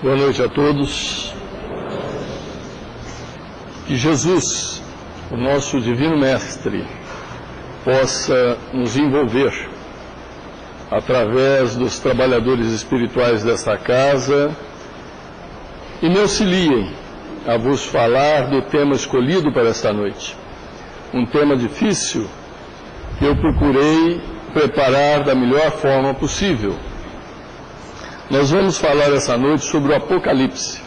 Boa noite a todos. Que Jesus, o nosso Divino Mestre, possa nos envolver através dos trabalhadores espirituais desta casa e me auxiliem a vos falar do tema escolhido para esta noite. Um tema difícil que eu procurei preparar da melhor forma possível. Nós vamos falar essa noite sobre o Apocalipse.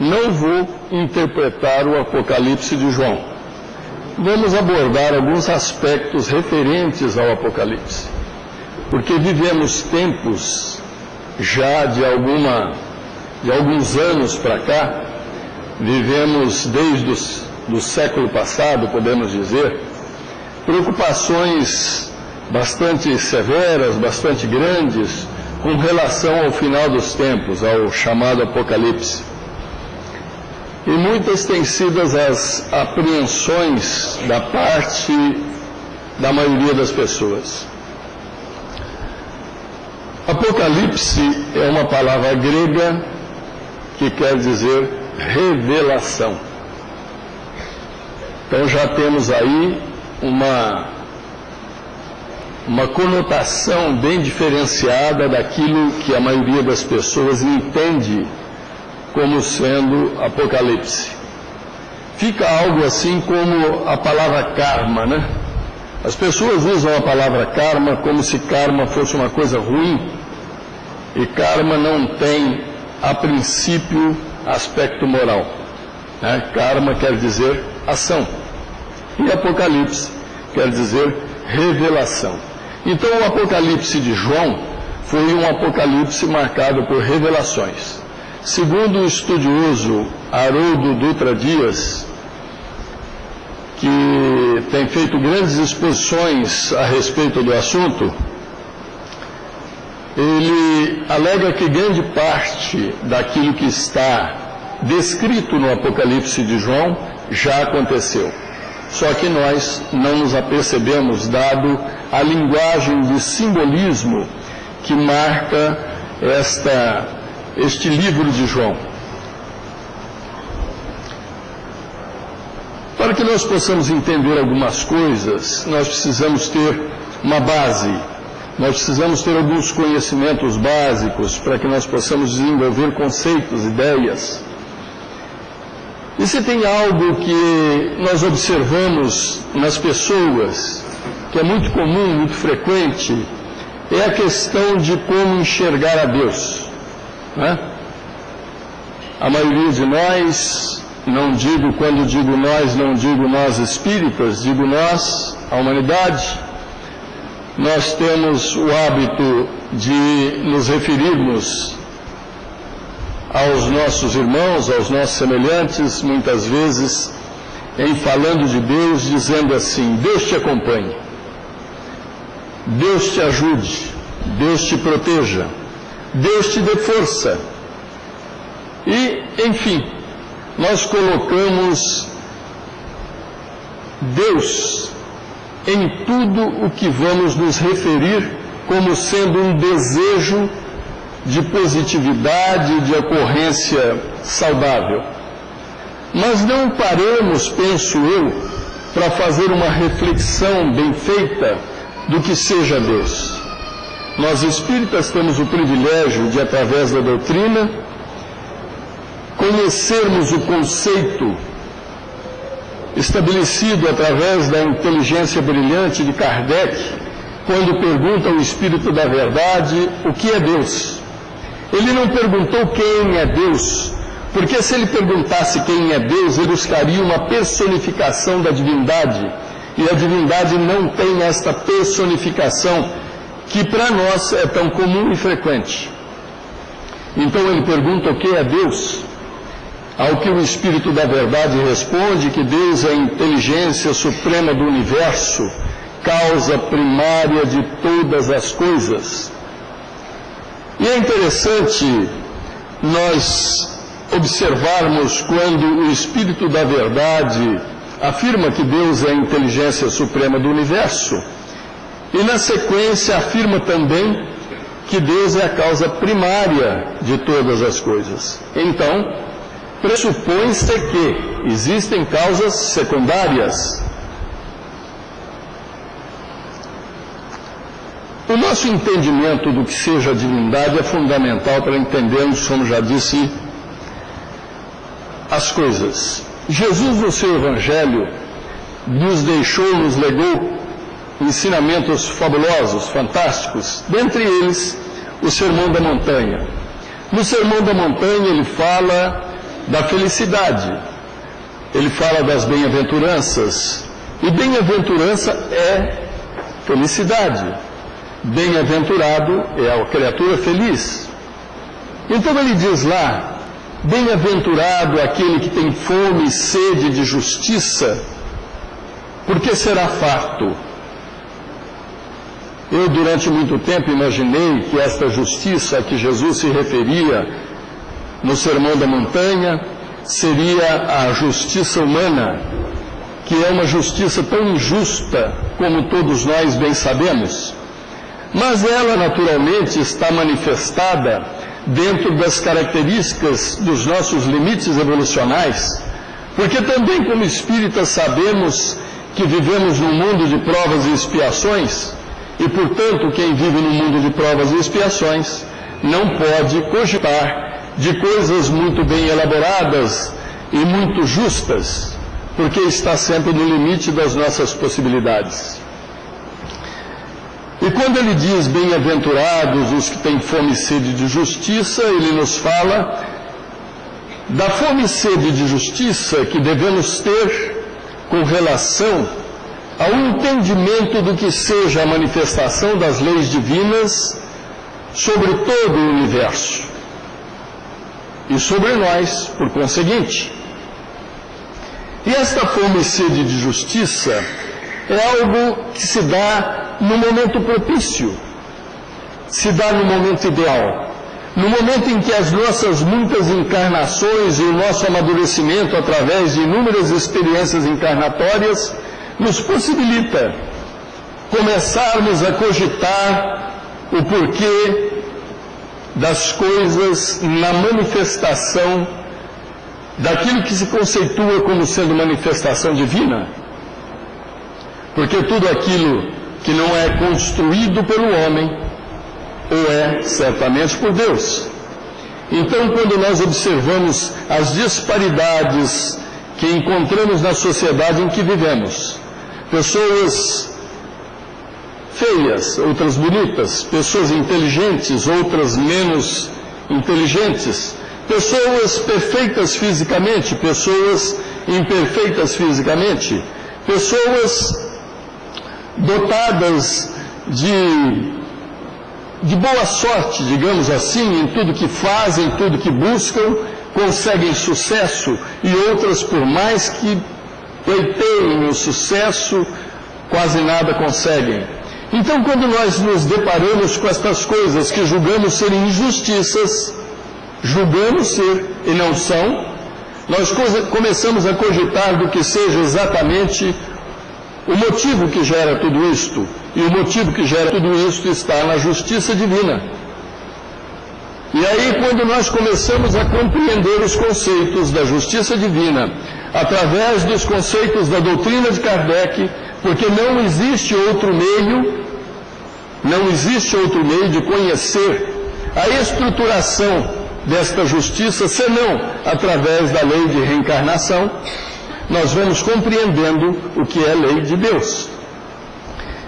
Não vou interpretar o Apocalipse de João. Vamos abordar alguns aspectos referentes ao Apocalipse, porque vivemos tempos já de alguns anos para cá, vivemos desde do século passado, podemos dizer, preocupações bastante severas, bastante grandes, com relação ao final dos tempos, ao chamado Apocalipse. E muitas têm sido as apreensões da parte da maioria das pessoas. Apocalipse é uma palavra grega que quer dizer revelação. Então já temos aí uma conotação bem diferenciada daquilo que a maioria das pessoas entende como sendo Apocalipse. Fica algo assim como a palavra karma, né? As pessoas usam a palavra karma como se karma fosse uma coisa ruim, e karma não tem, a princípio, aspecto moral, né? Karma quer dizer ação, e Apocalipse quer dizer revelação. Então o Apocalipse de João foi um Apocalipse marcado por revelações. Segundo o estudioso Haroldo Dutra Dias, que tem feito grandes exposições a respeito do assunto, ele alega que grande parte daquilo que está descrito no Apocalipse de João já aconteceu. Só que nós não nos apercebemos, dado a linguagem de simbolismo que marca este livro de João. Para que nós possamos entender algumas coisas, nós precisamos ter uma base, nós precisamos ter alguns conhecimentos básicos para que nós possamos desenvolver conceitos, ideias. E se tem algo que nós observamos nas pessoas, que é muito comum, muito frequente, é a questão de como enxergar a Deus, né? A maioria de nós, quando digo nós, não digo nós espíritas, digo nós, a humanidade, nós temos o hábito de nos referirmos aos nossos irmãos, aos nossos semelhantes, muitas vezes, em falando de Deus, dizendo assim: Deus te acompanhe, Deus te ajude, Deus te proteja, Deus te dê força. E, enfim, nós colocamos Deus em tudo o que vamos nos referir como sendo um desejo de positividade, de ocorrência saudável. Mas não paramos, penso eu, para fazer uma reflexão bem feita do que seja Deus. Nós espíritas temos o privilégio de, através da doutrina, conhecermos o conceito estabelecido através da inteligência brilhante de Kardec, quando pergunta ao Espírito da Verdade o que é Deus. Ele não perguntou quem é Deus, porque se ele perguntasse quem é Deus, ele buscaria uma personificação da divindade, e a divindade não tem esta personificação que para nós é tão comum e frequente. Então ele pergunta o que é Deus, ao que o Espírito da Verdade responde que Deus é a inteligência suprema do universo, causa primária de todas as coisas. E é interessante nós observarmos quando o Espírito da Verdade afirma que Deus é a inteligência suprema do universo, e na sequência afirma também que Deus é a causa primária de todas as coisas. Então, pressupõe-se que existem causas secundárias. O nosso entendimento do que seja a divindade é fundamental para entendermos, como já disse, as coisas. Jesus, no seu Evangelho, nos legou ensinamentos fabulosos, fantásticos, dentre eles o Sermão da Montanha. No Sermão da Montanha ele fala da felicidade, ele fala das bem-aventuranças, e bem-aventurança é felicidade, bem-aventurado é a criatura feliz. Então ele diz lá, bem-aventurado aquele que tem fome e sede de justiça, porque será farto. Eu, durante muito tempo, imaginei que esta justiça a que Jesus se referia no Sermão da Montanha seria a justiça humana, que é uma justiça tão injusta como todos nós bem sabemos. Mas ela, naturalmente, está manifestada dentro das características dos nossos limites evolucionais, porque também, como espíritas, sabemos que vivemos num mundo de provas e expiações, e, portanto, quem vive num mundo de provas e expiações não pode cogitar de coisas muito bem elaboradas e muito justas, porque está sempre no limite das nossas possibilidades. E quando ele diz bem-aventurados os que têm fome e sede de justiça, ele nos fala da fome e sede de justiça que devemos ter com relação ao entendimento do que seja a manifestação das leis divinas sobre todo o universo e sobre nós, por conseguinte. E esta fome e sede de justiça é algo que se dá no momento propício, se dá no momento ideal, no momento em que as nossas muitas encarnações e o nosso amadurecimento através de inúmeras experiências encarnatórias nos possibilita começarmos a cogitar o porquê das coisas na manifestação daquilo que se conceitua como sendo manifestação divina. Porque tudo aquilo que não é construído pelo homem, ou é certamente por Deus. Então, quando nós observamos as disparidades que encontramos na sociedade em que vivemos, pessoas feias, outras bonitas, pessoas inteligentes, outras menos inteligentes, pessoas perfeitas fisicamente, pessoas imperfeitas fisicamente, pessoas dotadas de boa sorte, digamos assim, em tudo que fazem, em tudo que buscam, conseguem sucesso, e outras, por mais que pleiteiem o sucesso, quase nada conseguem. Então, quando nós nos deparamos com estas coisas que julgamos ser injustiças, julgamos ser e não são, nós começamos a cogitar do que seja exatamente o motivo que gera tudo isto. E o motivo que gera tudo isto está na justiça divina. E aí, quando nós começamos a compreender os conceitos da justiça divina, através dos conceitos da doutrina de Kardec, porque não existe outro meio de conhecer a estruturação desta justiça, senão através da lei de reencarnação, nós vamos compreendendo o que é a lei de Deus.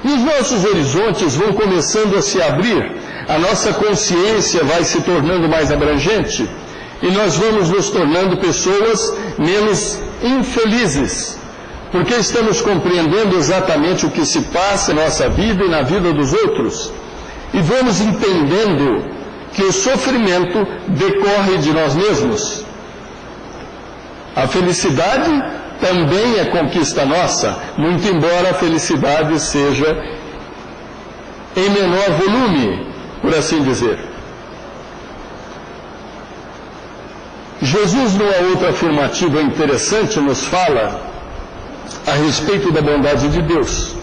E os nossos horizontes vão começando a se abrir, a nossa consciência vai se tornando mais abrangente, e nós vamos nos tornando pessoas menos infelizes, porque estamos compreendendo exatamente o que se passa na nossa vida e na vida dos outros, e vamos entendendo que o sofrimento decorre de nós mesmos. A felicidade também é conquista nossa, muito embora a felicidade seja em menor volume, por assim dizer. Jesus, numa outra afirmativa interessante, nos fala a respeito da bondade de Deus.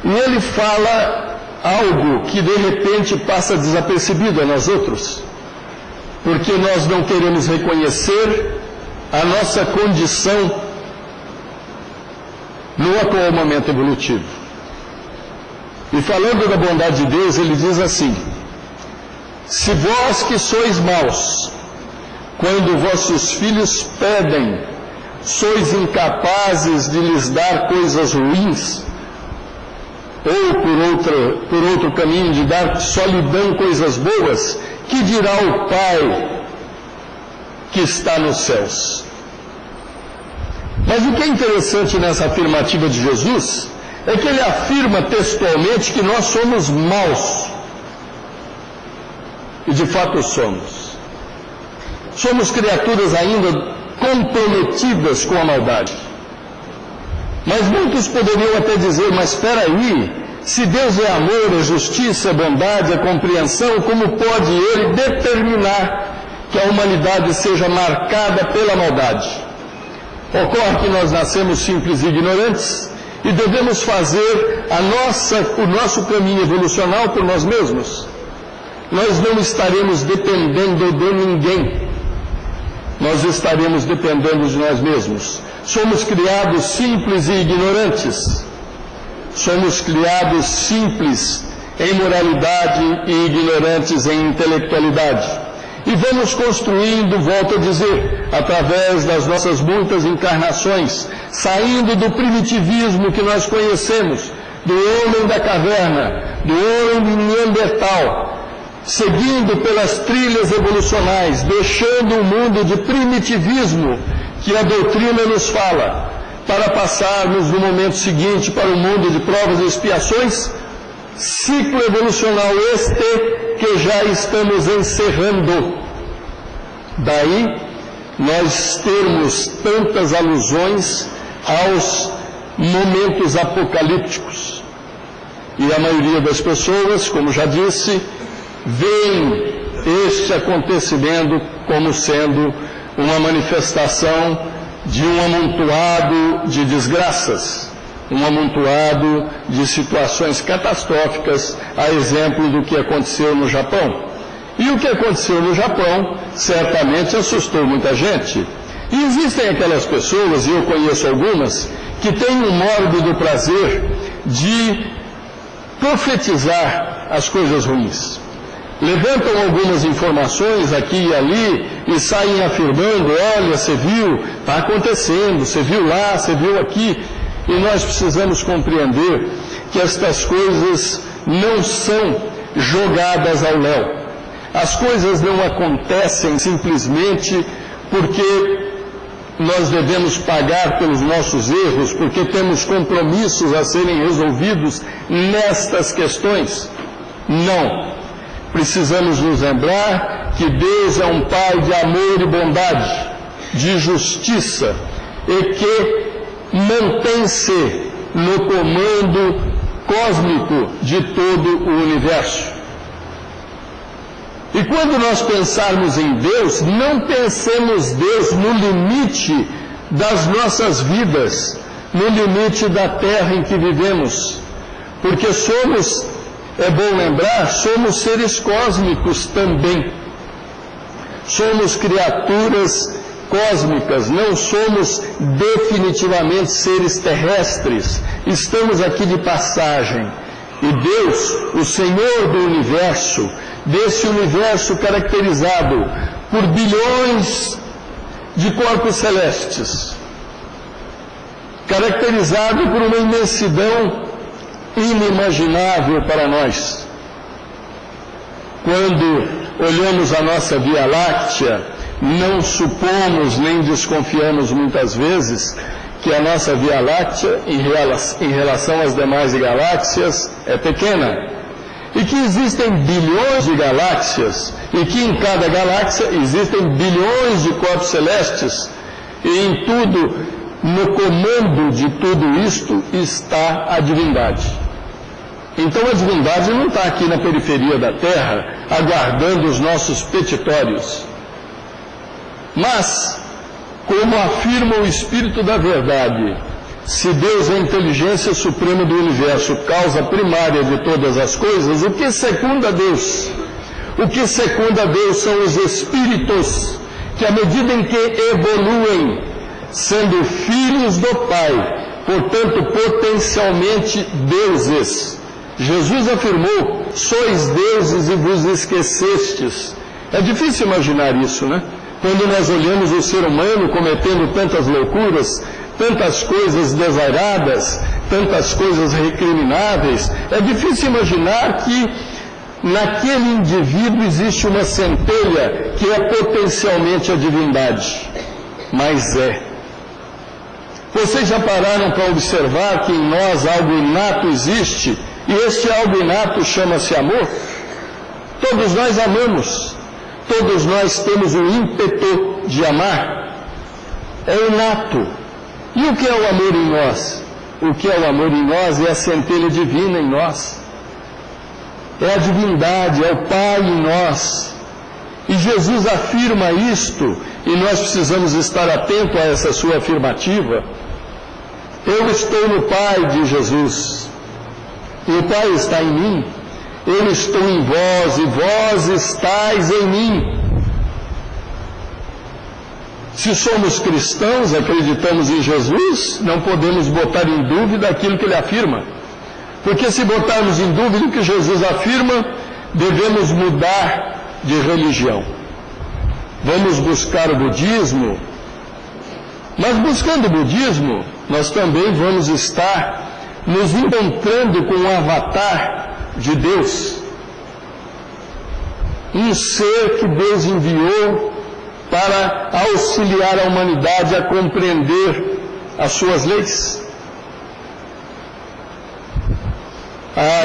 E ele fala algo que de repente passa desapercebido a nós outros, porque nós não queremos reconhecer a nossa condição no atual momento evolutivo. E falando da bondade de Deus, ele diz assim: se vós que sois maus, quando vossos filhos pedem, sois incapazes de lhes dar coisas ruins, ou por outro caminho de dar, só lhe dão coisas boas, que dirá o Pai que está nos céus? Mas o que é interessante nessa afirmativa de Jesus é que ele afirma textualmente que nós somos maus. E de fato somos. Somos criaturas ainda comprometidas com a maldade. Mas muitos poderiam até dizer: mas espera aí, se Deus é amor, é justiça, é bondade, é compreensão, como pode Ele determinar que a humanidade seja marcada pela maldade? Ocorre que nós nascemos simples e ignorantes e devemos fazer o nosso caminho evolucional por nós mesmos. Nós não estaremos dependendo de ninguém. Nós estaremos dependendo de nós mesmos. Somos criados simples e ignorantes. Somos criados simples em moralidade e ignorantes em intelectualidade. E vamos construindo, volto a dizer, através das nossas muitas encarnações, saindo do primitivismo que nós conhecemos, do homem da caverna, do homem neandertal, seguindo pelas trilhas evolucionais, deixando o mundo de primitivismo que a doutrina nos fala, para passarmos no momento seguinte para o mundo de provas e expiações, ciclo evolucional este que já estamos encerrando. Daí nós termos tantas alusões aos momentos apocalípticos. E a maioria das pessoas, como já disse, veem este acontecimento como sendo uma manifestação de um amontoado de desgraças, um amontoado de situações catastróficas, a exemplo do que aconteceu no Japão. E o que aconteceu no Japão certamente assustou muita gente. E existem aquelas pessoas, e eu conheço algumas, que têm um mórbido prazer de profetizar as coisas ruins. Levantam algumas informações aqui e ali e saem afirmando: olha, você viu, está acontecendo, você viu lá, você viu aqui. E nós precisamos compreender que estas coisas não são jogadas ao léu. As coisas não acontecem simplesmente porque nós devemos pagar pelos nossos erros, porque temos compromissos a serem resolvidos nestas questões. Não. Precisamos nos lembrar que Deus é um Pai de amor e bondade, de justiça, e que mantém-se no comando cósmico de todo o universo. E quando nós pensarmos em Deus, não pensemos Deus no limite das nossas vidas, no limite da terra em que vivemos, porque somos, é bom lembrar, somos seres cósmicos também. Somos criaturas cósmicas, não somos definitivamente seres terrestres. Estamos aqui de passagem. E Deus, o Senhor do universo, desse universo caracterizado por bilhões de corpos celestes, caracterizado por uma imensidão inimaginável para nós. Quando olhamos a nossa Via Láctea, não supomos nem desconfiamos muitas vezes que a nossa Via Láctea, em relação às demais galáxias, é pequena. E que existem bilhões de galáxias, e que em cada galáxia existem bilhões de corpos celestes, e em tudo, no comando de tudo isto, está a divindade. Então a divindade não está aqui na periferia da Terra, aguardando os nossos petitórios. Mas, como afirma o Espírito da Verdade, Se Deus é a inteligência suprema do universo, causa primária de todas as coisas, o que secunda Deus? O que secunda Deus são os espíritos, que à medida em que evoluem, sendo filhos do Pai, portanto potencialmente deuses. Jesus afirmou: sois deuses e vos esquecestes. É difícil imaginar isso, né? Quando nós olhamos o ser humano cometendo tantas loucuras, tantas coisas desairadas, tantas coisas recrimináveis, é difícil imaginar que naquele indivíduo existe uma centelha que é potencialmente a divindade. Mas é. Vocês já pararam para observar que em nós algo inato existe, e este algo inato chama-se amor? Todos nós amamos, todos nós temos o ímpeto de amar, é inato. E o que é o amor em nós? O que é o amor em nós é a centelha divina em nós, é a divindade, é o Pai em nós. E Jesus afirma isto, e nós precisamos estar atentos a essa sua afirmativa. Eu estou no Pai, diz Jesus, e o Pai está em mim. Eu estou em vós, e vós estáis em mim. Se somos cristãos, acreditamos em Jesus, não podemos botar em dúvida aquilo que ele afirma. Porque se botarmos em dúvida o que Jesus afirma, devemos mudar de religião. Vamos buscar o budismo, mas buscando o budismo, nós também vamos estar nos encontrando com o avatar de Deus. Um ser que Deus enviou para auxiliar a humanidade a compreender as suas leis.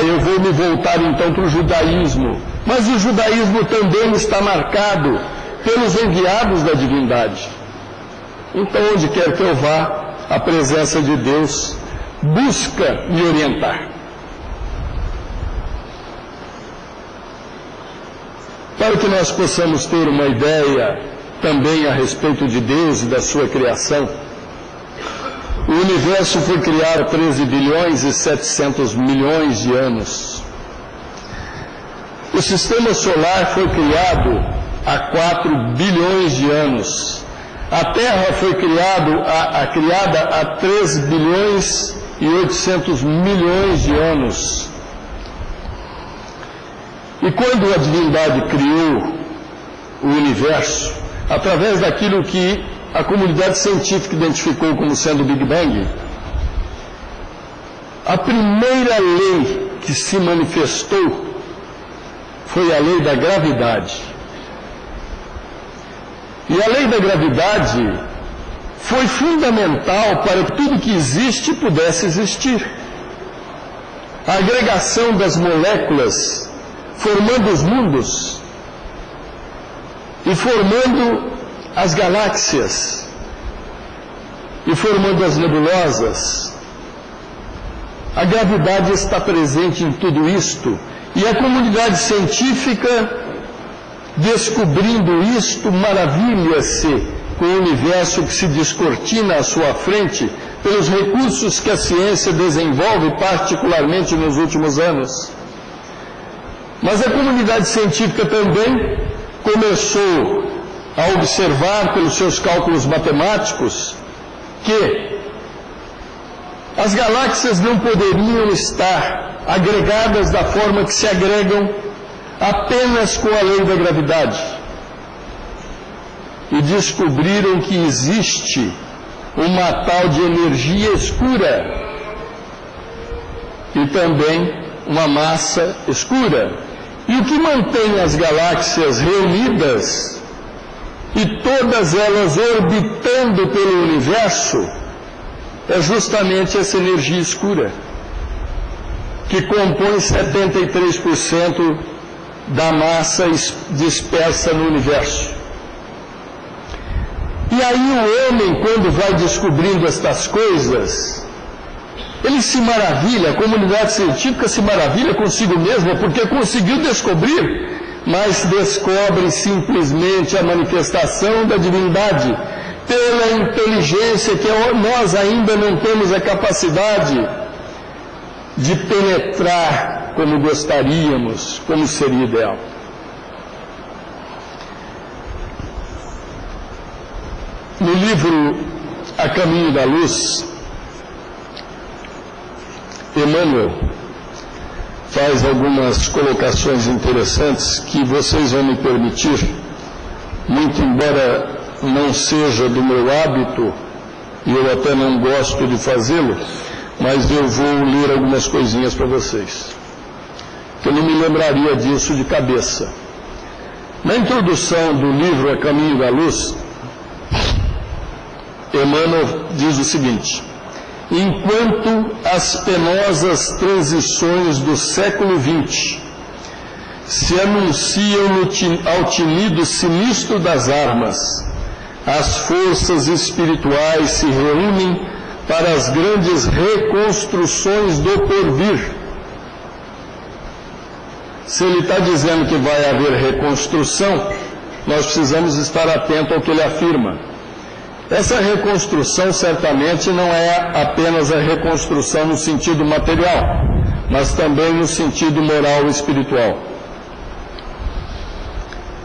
Eu vou me voltar então para o judaísmo. Mas o judaísmo também está marcado pelos enviados da divindade. Então, onde quer que eu vá, a presença de Deus busca me orientar. Para que nós possamos ter uma ideia também a respeito de Deus e da sua criação, o universo foi criado há 13 bilhões e 700 milhões de anos. O sistema solar foi criado há 4 bilhões de anos. A Terra foi criada há 3 bilhões e 800 milhões de anos. E quando a divindade criou o universo, através daquilo que a comunidade científica identificou como sendo o Big Bang, a primeira lei que se manifestou foi a lei da gravidade. E a lei da gravidade foi fundamental para que tudo que existe pudesse existir. A agregação das moléculas, formando os mundos e formando as galáxias e formando as nebulosas. A gravidade está presente em tudo isto, e a comunidade científica, descobrindo isto, maravilha-se com o universo que se descortina à sua frente pelos recursos que a ciência desenvolve, particularmente nos últimos anos. Mas a comunidade científica também começou a observar pelos seus cálculos matemáticos que as galáxias não poderiam estar agregadas da forma que se agregam apenas com a lei da gravidade. E descobriram que existe uma tal de energia escura e também uma massa escura. E o que mantém as galáxias reunidas e todas elas orbitando pelo universo é justamente essa energia escura, que compõe 73% da massa dispersa no universo. E aí o homem, quando vai descobrindo estas coisas, ele se maravilha, a comunidade científica se maravilha consigo mesma, porque conseguiu descobrir, mas descobre simplesmente a manifestação da divindade, pela inteligência que nós ainda não temos a capacidade de penetrar como gostaríamos, como seria ideal. No livro A Caminho da Luz, Emmanuel faz algumas colocações interessantes que vocês vão me permitir, muito embora não seja do meu hábito, e eu até não gosto de fazê-lo, mas eu vou ler algumas coisinhas para vocês, que eu não me lembraria disso de cabeça. Na introdução do livro A Caminho da Luz, Emmanuel diz o seguinte: enquanto as penosas transições do século XX se anunciam ao tinido sinistro das armas, as forças espirituais se reúnem para as grandes reconstruções do porvir. Se ele está dizendo que vai haver reconstrução, nós precisamos estar atentos ao que ele afirma. Essa reconstrução certamente não é apenas a reconstrução no sentido material, mas também no sentido moral e espiritual.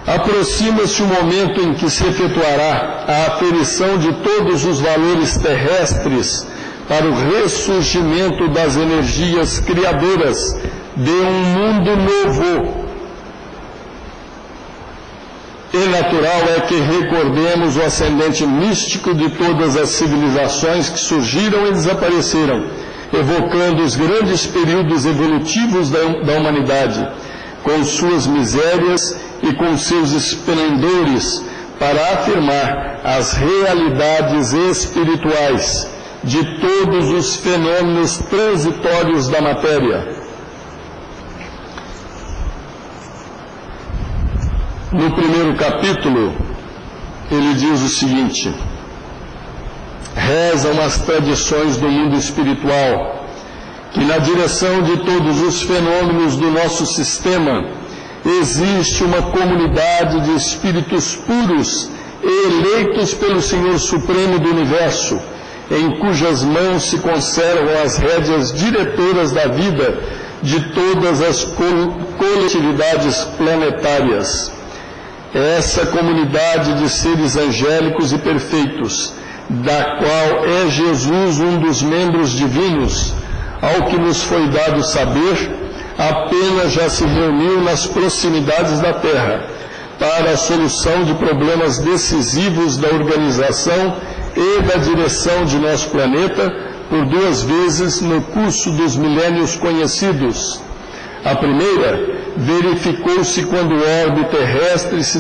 Aproxima-se o momento em que se efetuará a aferição de todos os valores terrestres para o ressurgimento das energias criadoras de um mundo novo. E natural é que recordemos o ascendente místico de todas as civilizações que surgiram e desapareceram, evocando os grandes períodos evolutivos da humanidade, com suas misérias e com seus esplendores, para afirmar as realidades espirituais de todos os fenômenos transitórios da matéria. No primeiro capítulo, ele diz o seguinte: rezam as tradições do mundo espiritual que na direção de todos os fenômenos do nosso sistema existe uma comunidade de espíritos puros e eleitos pelo Senhor Supremo do Universo, em cujas mãos se conservam as rédeas diretoras da vida de todas as coletividades planetárias. Essa comunidade de seres angélicos e perfeitos, da qual é Jesus um dos membros divinos, ao que nos foi dado saber, apenas já se reuniu nas proximidades da Terra, para a solução de problemas decisivos da organização e da direção de nosso planeta, por 2 vezes no curso dos milênios conhecidos. A primeira verificou-se quando o orbe terrestre se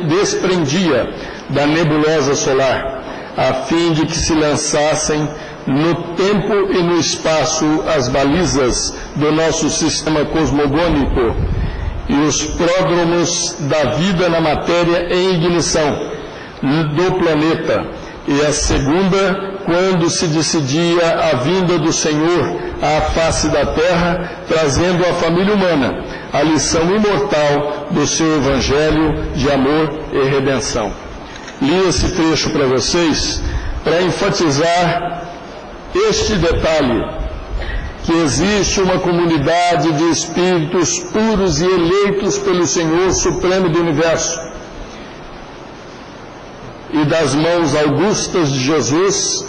desprendia da nebulosa solar, a fim de que se lançassem no tempo e no espaço as balizas do nosso sistema cosmogônico e os pródromos da vida na matéria em ignição do planeta, e a segunda, quando se decidia a vinda do Senhor à face da Terra, trazendo à família humana a lição imortal do seu Evangelho de amor e redenção. Li esse trecho para vocês para enfatizar este detalhe, que existe uma comunidade de espíritos puros e eleitos pelo Senhor Supremo do Universo. E das mãos augustas de Jesus,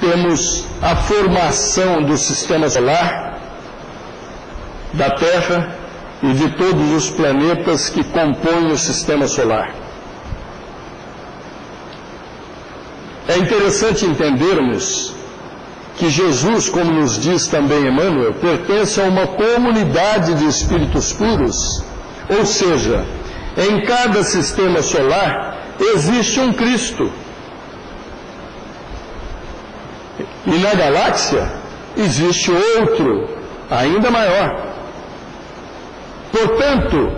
temos a formação do sistema solar, da Terra e de todos os planetas que compõem o sistema solar. É interessante entendermos que Jesus, como nos diz também Emmanuel, pertence a uma comunidade de espíritos puros, ou seja, em cada sistema solar existe um Cristo. E na galáxia existe outro, ainda maior. Portanto,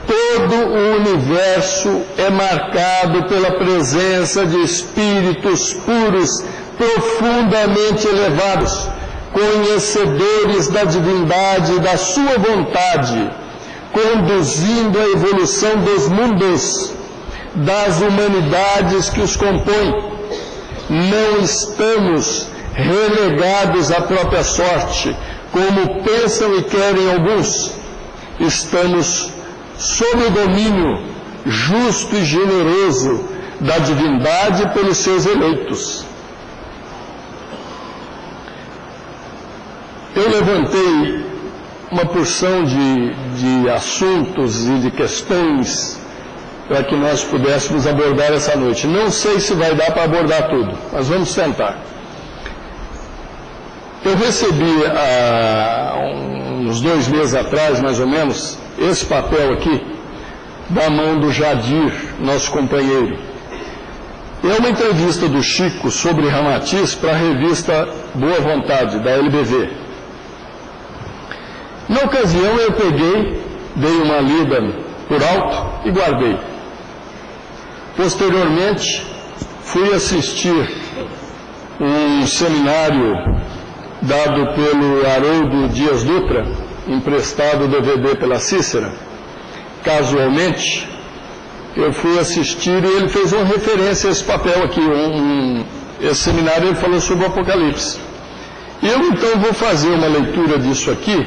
todo o universo é marcado pela presença de espíritos puros, profundamente elevados, conhecedores da divindade e da sua vontade, conduzindo a evolução dos mundos, das humanidades que os compõem. Não estamos relegados à própria sorte, como pensam e querem alguns. Estamos sob o domínio justo e generoso da divindade pelos seus eleitos. Eu levantei uma porção de assuntos e de questões para que nós pudéssemos abordar essa noite. Não sei se vai dar para abordar tudo, mas vamos tentar. Eu recebi há uns 2 meses atrás, mais ou menos, esse papel aqui, da mão do Jadir, nosso companheiro. É uma entrevista do Chico sobre Ramatiz para a revista Boa Vontade, da LBV. Na ocasião eu peguei, dei uma lida por alto e guardei. Posteriormente, fui assistir um seminário dado pelo Haroldo Dias Dutra, emprestado o DVD pela Cícera. Casualmente, eu fui assistir e ele fez uma referência a esse papel aqui. Esse seminário ele falou sobre o Apocalipse. Eu então vou fazer uma leitura disso aqui,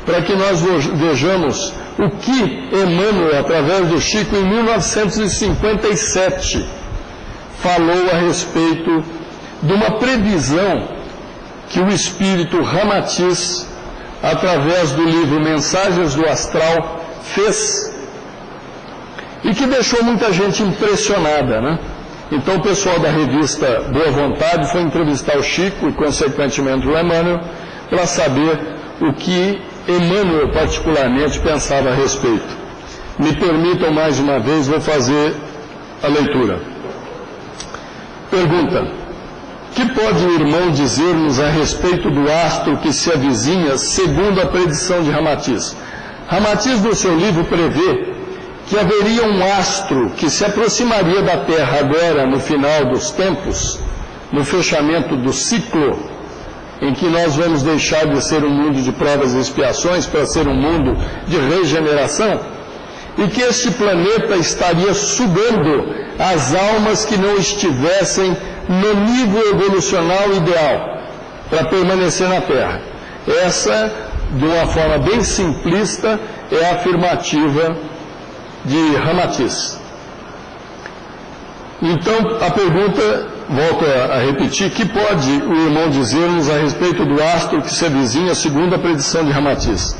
para que nós vejamos o que Emmanuel, através do Chico, em 1957, falou a respeito de uma previsão que o espírito Ramatiz, através do livro Mensagens do Astral, fez e que deixou muita gente impressionada, né? Então o pessoal da revista Boa Vontade foi entrevistar o Chico e, consequentemente, o Emmanuel, para saber o que Emmanuel particularmente pensava a respeito. Me permitam mais uma vez, vou fazer a leitura. Pergunta: que pode o irmão dizer-nos a respeito do astro que se avizinha segundo a predição de Ramatiz? Ramatiz, no seu livro, prevê que haveria um astro que se aproximaria da Terra agora, no final dos tempos, no fechamento do ciclo, em que nós vamos deixar de ser um mundo de provas e expiações para ser um mundo de regeneração, e que este planeta estaria sugando as almas que não estivessem no nível evolucional ideal para permanecer na Terra. Essa, de uma forma bem simplista, é a afirmativa de Ramatiz. Então, a pergunta, volto a repetir, que pode o irmão dizer-nos a respeito do astro que se avizinha segundo a predição de Ramatiz?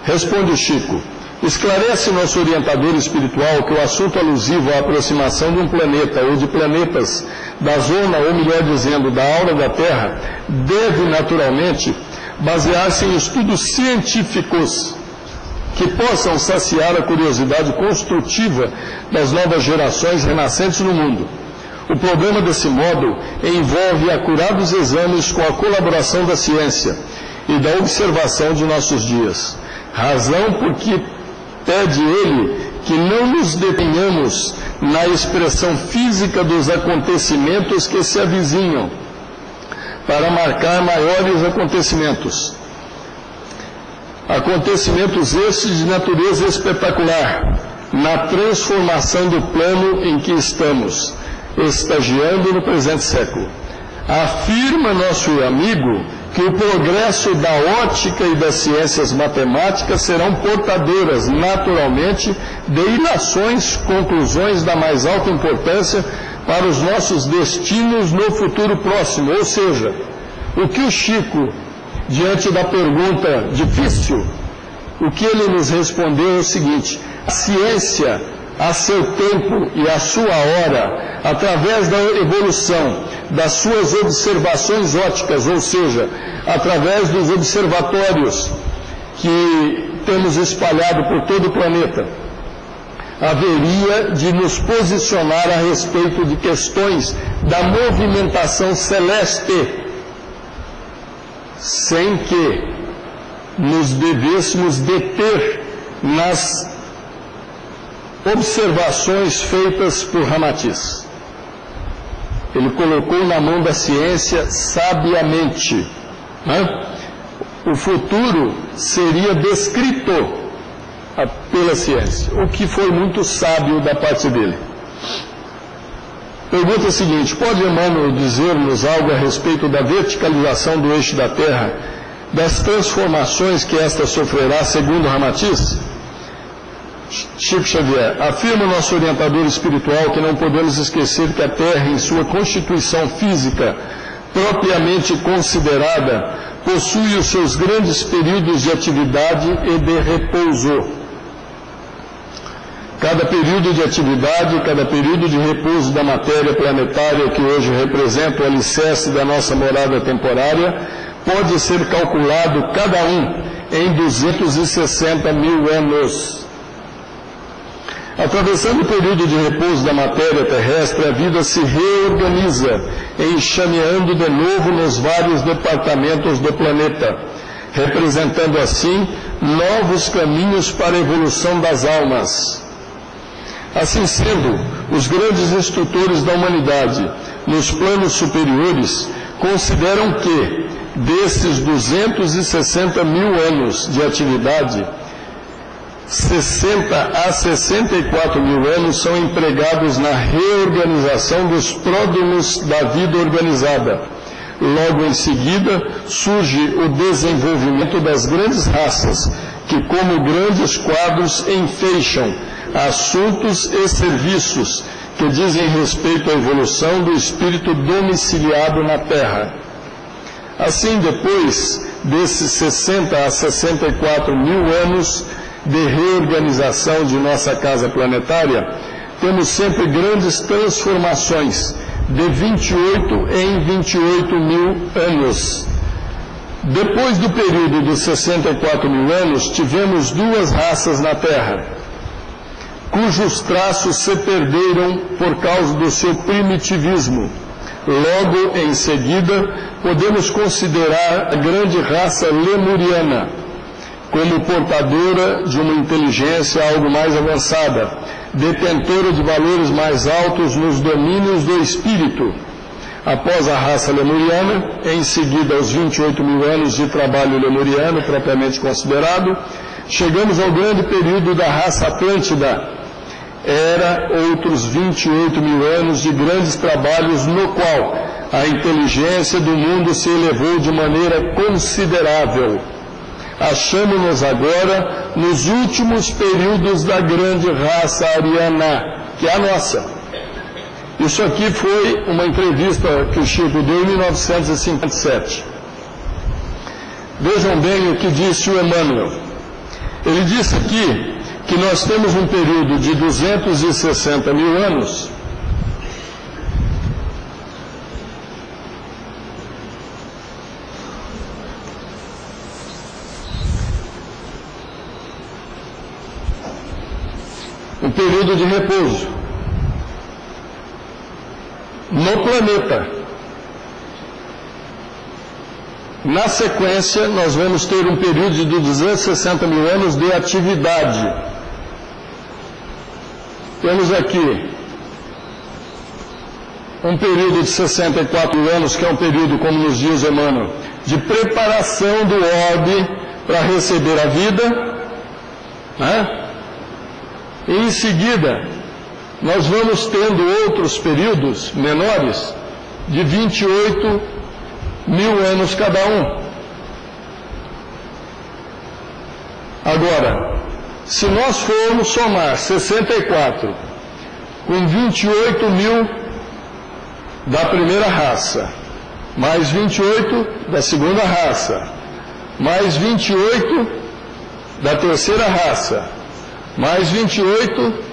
Responde o Chico: esclarece nosso orientador espiritual que o assunto alusivo à aproximação de um planeta ou de planetas da zona, ou melhor dizendo, da aura da Terra, deve naturalmente basear-se em estudos científicos que possam saciar a curiosidade construtiva das novas gerações renascentes no mundo. O problema, desse modo, envolve acurados exames com a colaboração da ciência e da observação de nossos dias. Razão por que pede ele que não nos detenhamos na expressão física dos acontecimentos que se avizinham, para marcar maiores acontecimentos. Acontecimentos estes de natureza espetacular, na transformação do plano em que estamos, estagiando no presente século. Afirma nosso amigo que o progresso da ótica e das ciências matemáticas serão portadoras, naturalmente, de ilações, conclusões da mais alta importância para os nossos destinos no futuro próximo. Ou seja, o que o Chico, diante da pergunta difícil, o que ele nos respondeu é o seguinte: a ciência, a seu tempo e a sua hora, através da evolução das suas observações ópticas, ou seja, através dos observatórios que temos espalhado por todo o planeta, haveria de nos posicionar a respeito de questões da movimentação celeste, sem que nos devêssemos deter nas observações feitas por Ramatiz. Ele colocou na mão da ciência sabiamente, né? O futuro seria descrito pela ciência, o que foi muito sábio da parte dele. Pergunta seguinte: pode Emmanuel dizer-nos algo a respeito da verticalização do eixo da Terra, das transformações que esta sofrerá segundo Ramatiz? Chico Xavier: afirma o nosso orientador espiritual que não podemos esquecer que a Terra, em sua constituição física propriamente considerada, possui os seus grandes períodos de atividade e de repouso. Cada período de atividade, cada período de repouso da matéria planetária que hoje representa o alicerce da nossa morada temporária, pode ser calculado cada um em 260 mil anos. Atravessando o período de repouso da matéria terrestre, a vida se reorganiza, enxameando de novo nos vários departamentos do planeta, representando assim novos caminhos para a evolução das almas. Assim sendo, os grandes instrutores da humanidade, nos planos superiores, consideram que, desses 260 mil anos de atividade, 60 a 64 mil anos são empregados na reorganização dos pródromos da vida organizada. Logo em seguida, surge o desenvolvimento das grandes raças, que como grandes quadros enfeixam assuntos e serviços que dizem respeito à evolução do espírito domiciliado na Terra. Assim, depois desses 60 a 64 mil anos de reorganização de nossa casa planetária, temos sempre grandes transformações, de 28 em 28 mil anos. Depois do período de 64 mil anos, tivemos duas raças na Terra, cujos traços se perderam por causa do seu primitivismo. Logo em seguida, podemos considerar a grande raça lemuriana como portadora de uma inteligência algo mais avançada, detentora de valores mais altos nos domínios do espírito. Após a raça lemuriana, em seguida aos 28 mil anos de trabalho lemuriano, propriamente considerado, chegamos ao grande período da raça Atlântida. Era outros 28 mil anos de grandes trabalhos, no qual a inteligência do mundo se elevou de maneira considerável. Achamos-nos agora nos últimos períodos da grande raça ariana, que é a nossa. Isso aqui foi uma entrevista que o Chico deu em 1957. Vejam bem o que disse o Emmanuel. Ele disse aqui que nós temos um período de 260 mil anos, um período de repouso no planeta. Na sequência, nós vamos ter um período de 260 mil anos de atividade. Temos aqui um período de 64 mil anos, que é um período, como nos diz Emmanuel, de preparação do orbe para receber a vida, né? E em seguida, nós vamos tendo outros períodos menores de 28 mil anos cada um. Agora, se nós formos somar 64 com 28 mil da primeira raça, mais 28 da segunda raça, mais 28 da terceira raça, mais 28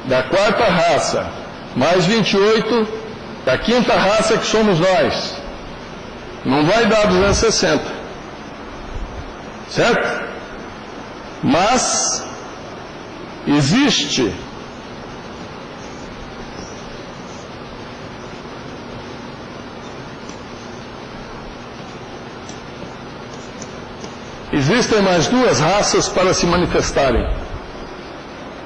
da quarta raça, mais 28 da quinta raça, que somos nós, não vai dar 260, certo? Mas existe existem mais duas raças para se manifestarem.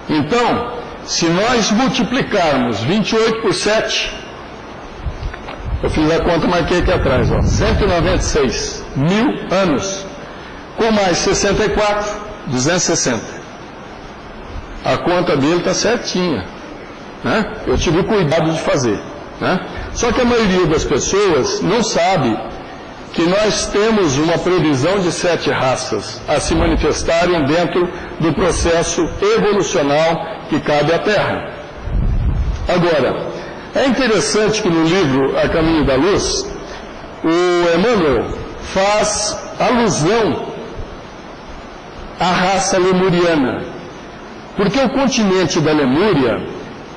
Então, se nós multiplicarmos 28 por 7, eu fiz a conta, marquei aqui atrás, 196 mil anos, com mais 64, 260. A conta dele está certinha, né? Eu tive cuidado de fazer, né? Só que a maioria das pessoas não sabe que nós temos uma previsão de 7 raças a se manifestarem dentro do processo evolucional que cabe à Terra. Agora, é interessante que no livro A Caminho da Luz, o Emmanuel faz alusão à raça lemuriana, porque o continente da Lemúria,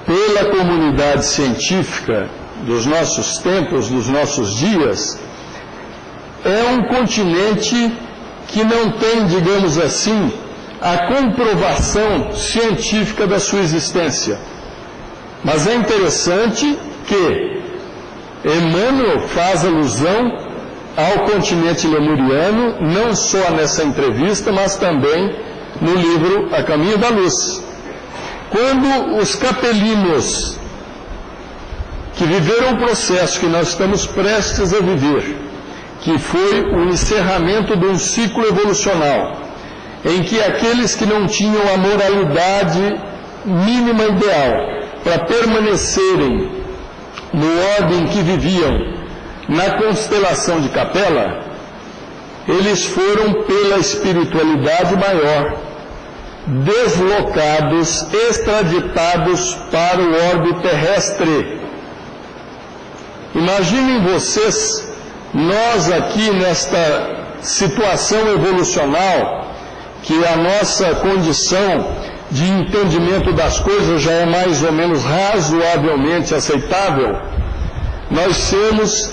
pela comunidade científica dos nossos tempos, dos nossos dias, é um continente que não tem, digamos assim, a comprovação científica da sua existência. Mas é interessante que Emmanuel faz alusão ao continente lemuriano, não só nessa entrevista, mas também no livro A Caminho da Luz. Quando os capelinos, que viveram o processo que nós estamos prestes a viver, que foi o encerramento de um ciclo evolucional, em que aqueles que não tinham a moralidade mínima ideal para permanecerem no ordem que viviam na constelação de Capela, eles foram pela espiritualidade maior deslocados, extraditados para o orbe terrestre. Imaginem vocês, nós aqui nesta situação evolucional, que a nossa condição de entendimento das coisas já é mais ou menos razoavelmente aceitável, nós sermos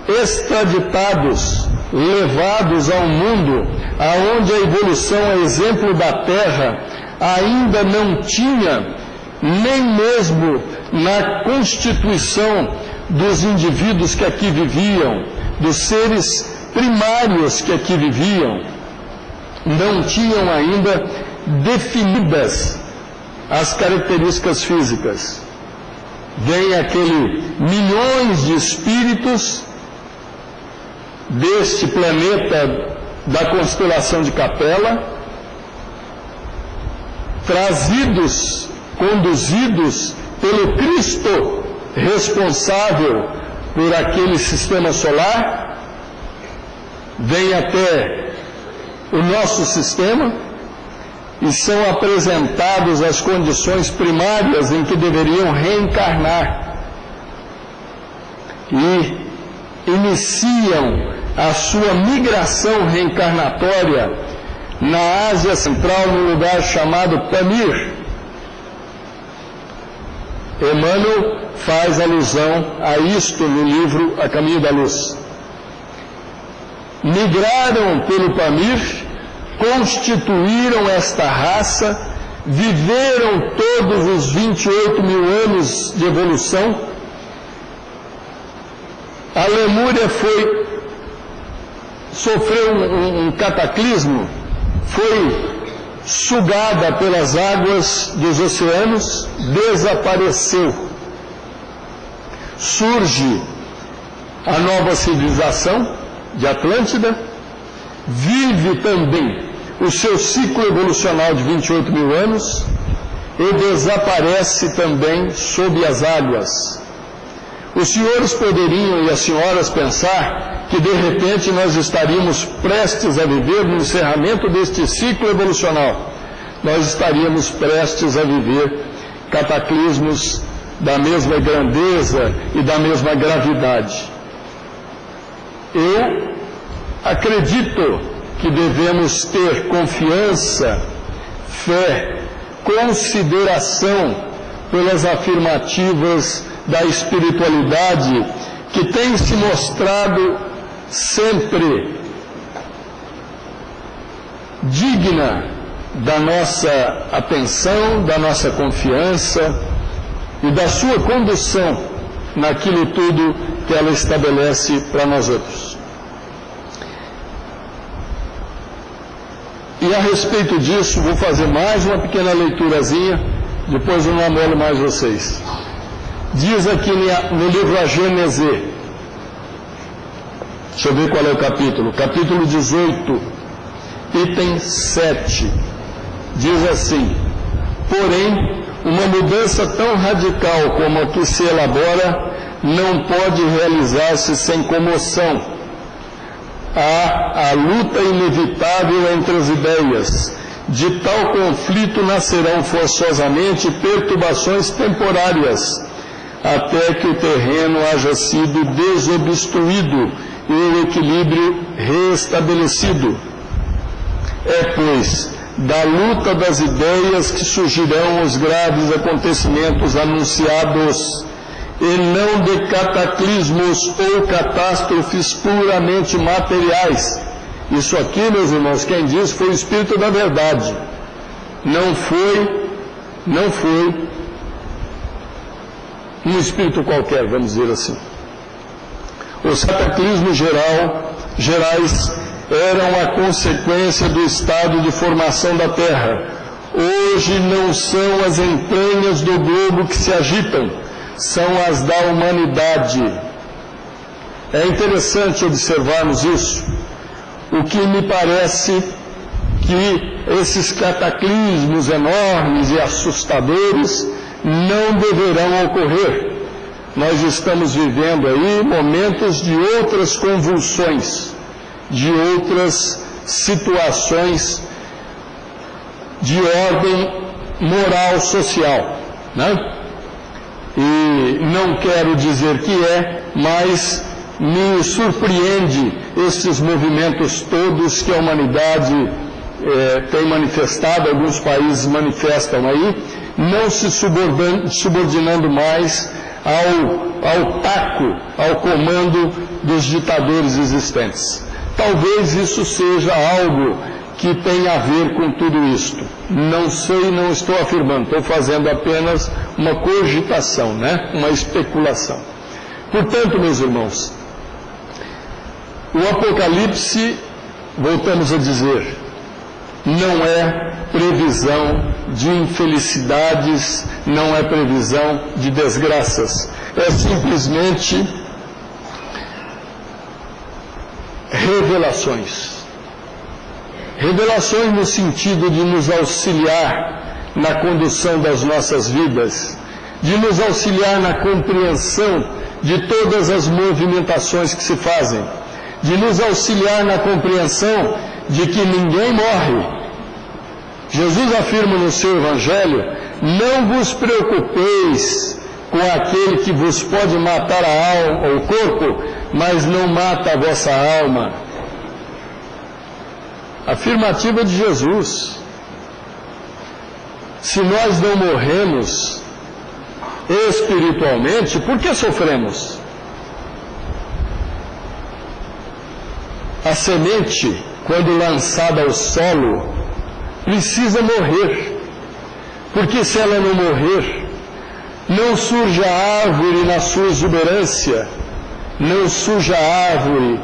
extraditados, levados a um mundo aonde a evolução, a exemplo da Terra, ainda não tinha, nem mesmo na constituição dos indivíduos que aqui viviam, dos seres primários que aqui viviam, não tinham ainda definidas as características físicas. Vem aquele milhões de espíritos deste planeta da constelação de Capela, trazidos, conduzidos pelo Cristo responsável por aquele sistema solar, vem até o nosso sistema e são apresentados as condições primárias em que deveriam reencarnar e iniciam a sua migração reencarnatória na Ásia Central, num lugar chamado Pamir. Emmanuel faz alusão a isto no livro A Caminho da Luz. Migraram pelo Pamir, constituíram esta raça, viveram todos os 28 mil anos de evolução. A Lemúria sofreu um cataclismo, foi sugada pelas águas dos oceanos, desapareceu. Surge a nova civilização de Atlântida, vive também o seu ciclo evolucional de 28 mil anos e desaparece também sob as águas. Os senhores poderiam e as senhoras pensar que de repente nós estaríamos prestes a viver no encerramento deste ciclo evolucional. Nós estaríamos prestes a viver cataclismos da mesma grandeza e da mesma gravidade. Eu acredito que devemos ter confiança, fé, consideração pelas afirmativas da espiritualidade que tem se mostrado sempre digna da nossa atenção, da nossa confiança e da sua condução naquilo tudo que ela estabelece para nós outros. E a respeito disso, vou fazer mais uma pequena leiturazinha, depois eu não amolo mais vocês. Diz aqui no livro A Gênese, deixa eu ver qual é o capítulo, capítulo 18, item 7, diz assim: porém, Uma mudança tão radical como a que se elabora não pode realizar-se sem comoção. Há a luta inevitável entre as ideias. De tal conflito nascerão forçosamente perturbações temporárias, até que o terreno haja sido desobstruído e o equilíbrio restabelecido. É, pois, da luta das ideias que surgirão os graves acontecimentos anunciados, e não de cataclismos ou catástrofes puramente materiais. Isso aqui, meus irmãos, quem disse foi o Espírito da Verdade. Não foi um espírito qualquer, vamos dizer assim. Os cataclismos gerais eram a consequência do estado de formação da Terra. Hoje não são as entranhas do globo que se agitam, são as da humanidade. É interessante observarmos isso. O que me parece que esses cataclismos enormes e assustadores não deverão ocorrer. Nós estamos vivendo aí momentos de outras convulsões, de outras situações de ordem moral social, né? E não quero dizer que mas me surpreende esses movimentos todos que a humanidade tem manifestado, alguns países manifestam aí, não se subordinando mais ao taco, ao comando dos ditadores existentes. Talvez isso seja algo que tenha a ver com tudo isto. Não sei, não estou afirmando, estou fazendo apenas uma cogitação, né? Uma especulação. Portanto, meus irmãos, o Apocalipse, voltamos a dizer, não é previsão de infelicidades, não é previsão de desgraças. É simplesmente revelações. Revelações no sentido de nos auxiliar na condução das nossas vidas, de nos auxiliar na compreensão de todas as movimentações que se fazem, de nos auxiliar na compreensão de que ninguém morre. Jesus afirma no seu Evangelho: não vos preocupeis com aquele que vos pode matar a alma, o corpo, mas não mata a vossa alma. Afirmativa de Jesus. Se nós não morremos espiritualmente, por que sofremos? A semente, quando lançada ao solo, precisa morrer, porque se ela não morrer, não surge a árvore na sua exuberância, não surge a árvore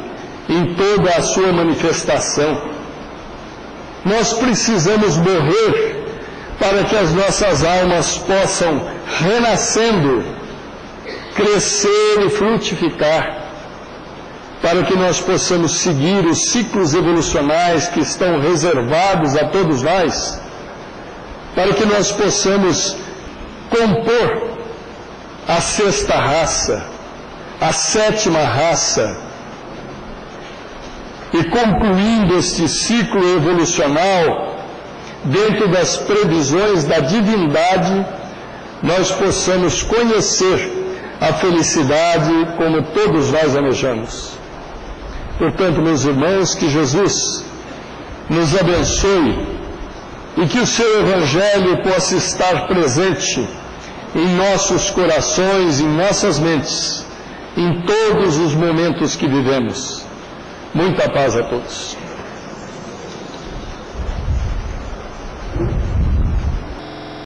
em toda a sua manifestação. Nós precisamos morrer para que as nossas almas possam, renascendo, crescer e frutificar, para que nós possamos seguir os ciclos evolucionais que estão reservados a todos nós, para que nós possamos compor a sexta raça, a sétima raça, e concluindo este ciclo evolucional, dentro das previsões da divindade, nós possamos conhecer a felicidade como todos nós almejamos. Portanto, meus irmãos, que Jesus nos abençoe e que o seu Evangelho possa estar presente em nossos corações, em nossas mentes, em todos os momentos que vivemos. Muita paz a todos.